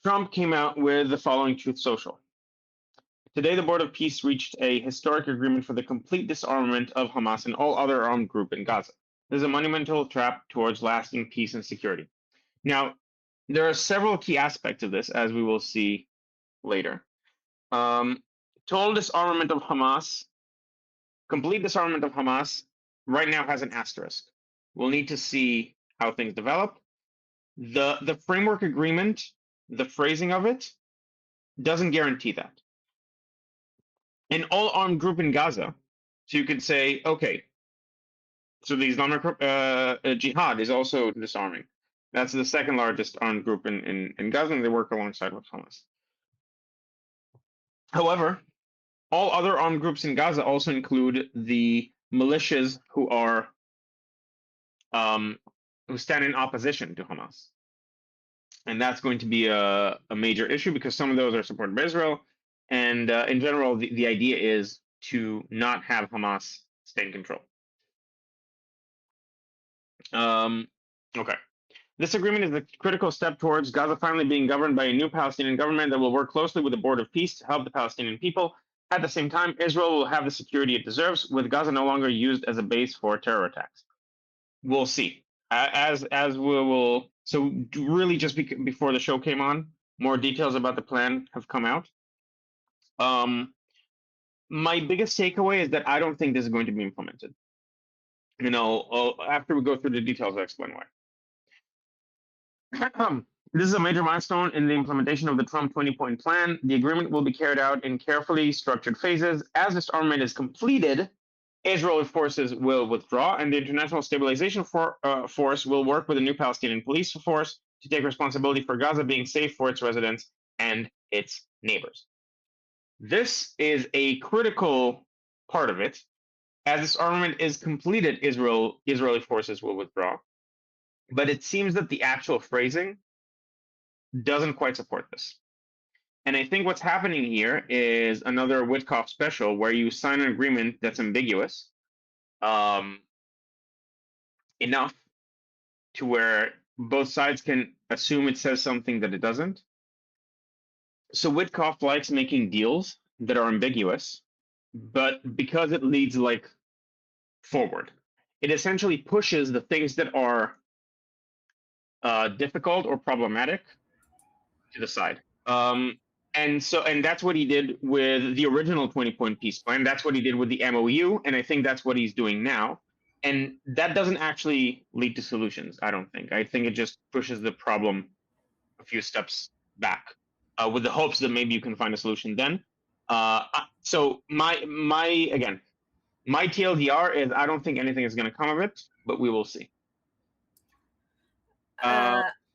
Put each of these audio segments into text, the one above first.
Trump came out with the following Truth Social. Today, the Board of Peace reached a historic agreement for the complete disarmament of Hamas and all other armed groups in Gaza. This is a monumental step towards lasting peace and security. Now, there are several key aspects of this, as we will see later. Total disarmament of Hamas, complete disarmament of Hamas, right now has an asterisk. We'll need to see how things develop. The framework agreement, the phrasing of it, doesn't guarantee that. An all armed group in Gaza, so you could say, okay, so the Islamic Jihad is also disarming. That's the second largest armed group in Gaza, and they work alongside with Hamas. However, all other armed groups in Gaza also include the militias who are who stand in opposition to Hamas, and that's going to be a major issue because some of those are supported by Israel, and in general, the idea is to not have Hamas stay in control. Okay. This agreement is a critical step towards Gaza finally being governed by a new Palestinian government that will work closely with the Board of Peace to help the Palestinian people. At the same time, Israel will have the security it deserves, with Gaza no longer used as a base for terror attacks. We'll see. As we will. So really, just before the show came on, more details about the plan have come out. My biggest takeaway is that I don't think this is going to be implemented. After we go through the details, I'll explain why. This is a major milestone in the implementation of the Trump 20-point plan. The agreement will be carried out in carefully structured phases. As disarmament is completed, Israeli forces will withdraw, and the International Stabilization Force will work with the new Palestinian police force to take responsibility for Gaza being safe for its residents and its neighbors. This is a critical part of it. As disarmament is completed, Israeli forces will withdraw. But it seems that the actual phrasing doesn't quite support this. And I think what's happening here is another Witkoff special where you sign an agreement that's ambiguous enough to where both sides can assume it says something that it doesn't. So Witkoff likes making deals that are ambiguous, but because it leads forward, it essentially pushes the things that are difficult or problematic to the side. And that's what he did with the original 20-point peace plan. That's what he did with the MOU, and I think that's what he's doing now. And that doesn't actually lead to solutions, I don't think. I think it just pushes the problem a few steps back, with the hopes that maybe you can find a solution then. So my TLDR is I don't think anything is going to come of it, but we will see.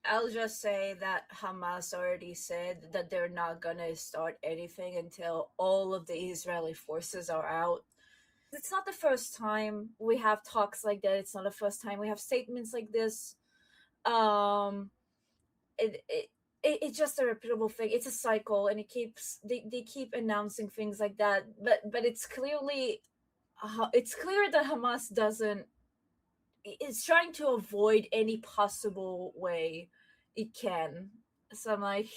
I'll just say that Hamas already said that they're not going to start anything until all of the Israeli forces are out. It's not the first time we have talks like that. It's not the first time we have statements like this. It's just a repeatable thing. It's a cycle, and they keep announcing things like that. But it's clear that Hamas doesn't. It's trying to avoid any possible way it can. So I'm like,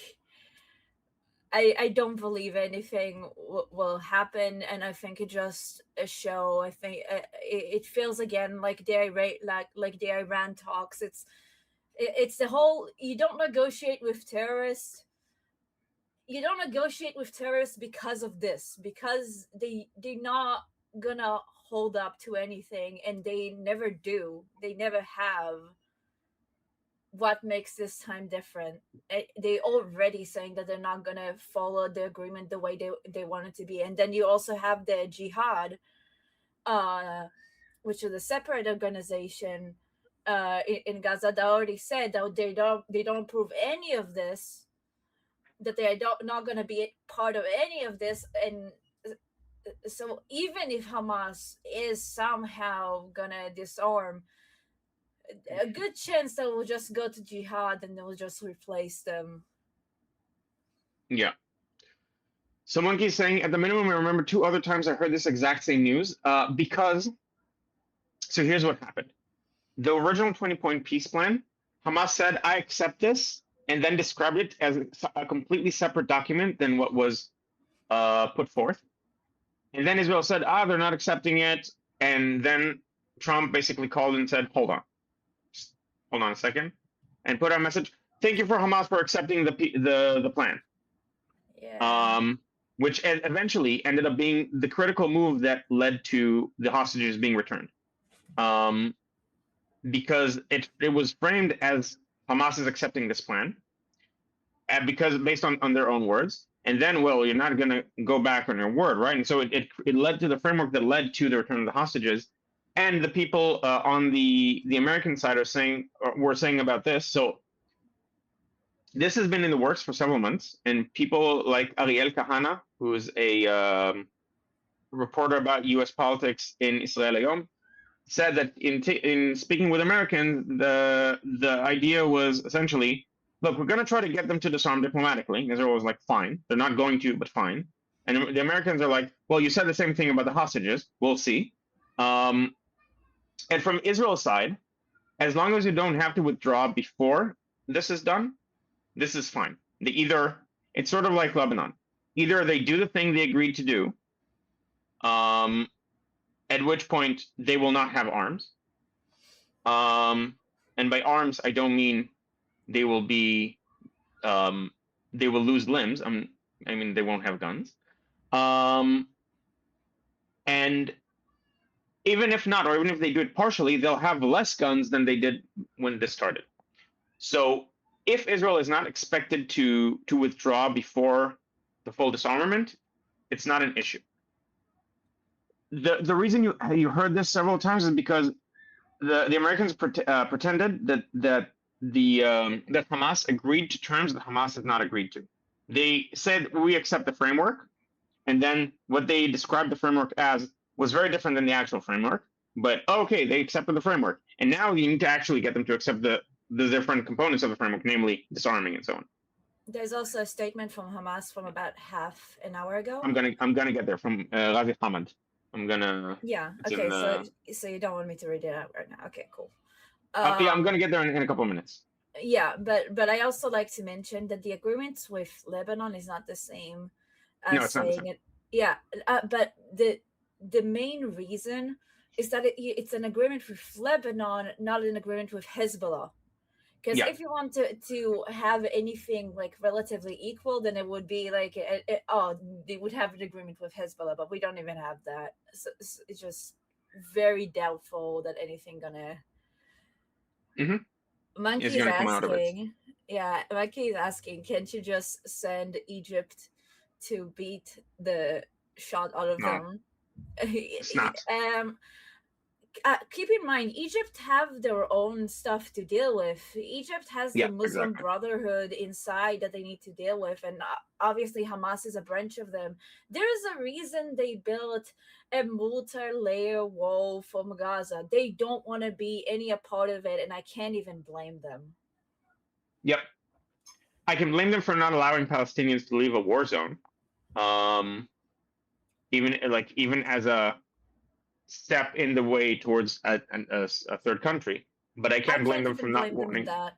I don't believe anything will happen, and I think it's just a show. I think it feels again like the Iran talks. It's the whole you don't negotiate with terrorists. You don't negotiate with terrorists because of this, because they're not gonna hold up to anything, and they never do. They never have. What makes this time different? They already saying that they're not gonna follow the agreement the way they want it to be, and then you also have the jihad, which is a separate organization in Gaza that already said that they don't approve any of this, that they are not going to be part of any of this. And so even if Hamas is somehow going to disarm, a good chance that will just go to jihad and they will just replace them. Yeah. Someone keeps saying, at the minimum, I remember 2 other times I heard this exact same news. So here's what happened. The original 20-point peace plan, Hamas said, I accept this and then described it as a completely separate document than what was put forth. And then Israel said, they're not accepting it. And then Trump basically called and said, hold on a second, and put out a message. Thank you for Hamas for accepting the plan. Yeah. Which eventually ended up being the critical move that led to the hostages being returned. Because it was framed as Hamas is accepting this plan, because based on their own words. And then, well, you're not going to go back on your word, right? And so it led to the framework that led to the return of the hostages. And the people on the American side were saying about this. So this has been in the works for several months, and people like Ariel Kahana, who is a reporter about U.S. politics in Israel Hayom, said that in speaking with Americans, the idea was essentially, look, we're going to try to get them to disarm diplomatically. Israel was like, fine. They're not going to, but fine. And the Americans are like, well, you said the same thing about the hostages. We'll see. And from Israel's side, as long as you don't have to withdraw before this is done, this is fine. It's sort of like Lebanon. Either they do the thing they agreed to do, at which point they will not have arms. And by arms, I don't mean they will be, they will lose limbs. I mean, they won't have guns. And even if not, or even if they do it partially, they'll have less guns than they did when this started. So if Israel is not expected to withdraw before the full disarmament, it's not an issue. The reason you heard this several times is because the Americans pretended that Hamas agreed to terms that Hamas has not agreed to. They said we accept the framework, and then what they described the framework as was very different than the actual framework. But okay, they accepted the framework, and now you need to actually get them to accept the different components of the framework, namely disarming and so on. There's also a statement from Hamas from about half an hour ago. I'm gonna get there from Razi Hamad. Yeah. Okay. So you don't want me to read it out right now? Okay. Cool. Yeah, I'm gonna get there in a couple of minutes. Yeah, but I also like to mention that the agreements with Lebanon is not the same as No, it's not the saying same. it. Yeah, but the main reason is that it's an agreement with Lebanon, not an agreement with Hezbollah. Because if you want to have anything like relatively equal, then it would be like, they would have an agreement with Hezbollah, but we don't even have that. So it's just very doubtful that anything gonna. Monkey is asking, Monkey is asking, can't you just send Egypt to beat the shot out of them? It's not. Keep in mind, Egypt have their own stuff to deal with. Egypt has the Muslim Brotherhood inside that they need to deal with, and obviously Hamas is a branch of them. There's a reason they built a multi-layer wall from Gaza. They don't want to be any a part of it, and I can't even blame them. Yep. I can blame them for not allowing Palestinians to leave a war zone. Even as a step in the way towards a third country, but I can't blame them for not wanting that,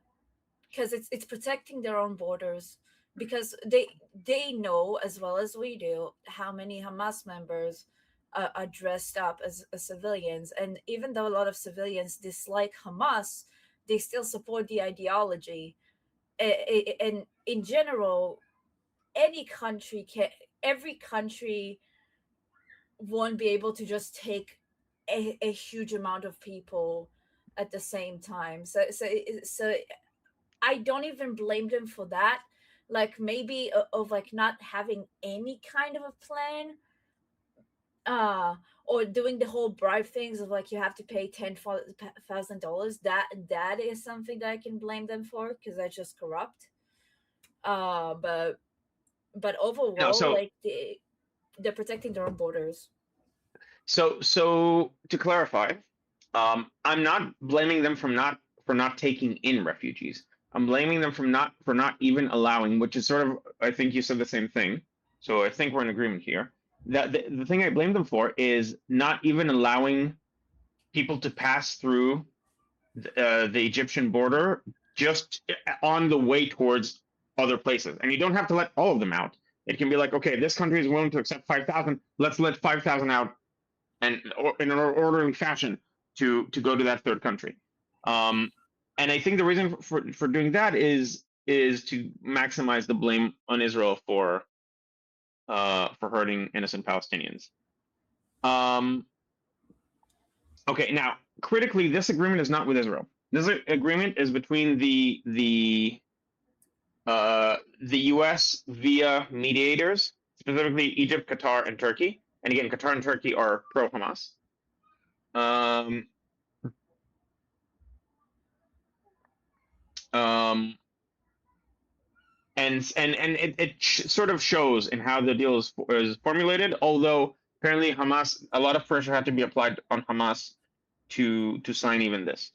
because it's protecting their own borders, because they know as well as we do how many Hamas members are dressed up as civilians, and even though a lot of civilians dislike Hamas, they still support the ideology. And in general, every country won't be able to just take a huge amount of people at the same time. So I don't even blame them for that. Like maybe of like not having any kind of a plan, or doing the whole bribe things of like you have to pay $10,000. That is something that I can blame them for, because that's just corrupt. But overall, like they're protecting their own borders. So to clarify, I'm not blaming them for not taking in refugees. I'm blaming them for not even allowing, which is sort of, I think you said the same thing. So I think we're in agreement here. That the thing I blame them for is not even allowing people to pass through the Egyptian border just on the way towards other places. And you don't have to let all of them out. It can be like, okay, this country is willing to accept 5,000. Let's let 5,000 out, and in an orderly fashion to go to that third country. And I think the reason for doing that is to maximize the blame on Israel for hurting innocent Palestinians. Okay, now critically, this agreement is not with Israel. This agreement is between the U.S. via mediators, specifically Egypt, Qatar, and Turkey. And again, Qatar and Turkey are pro-Hamas. And it sort of shows in how the deal is formulated. Although apparently Hamas, a lot of pressure had to be applied on Hamas to sign even this.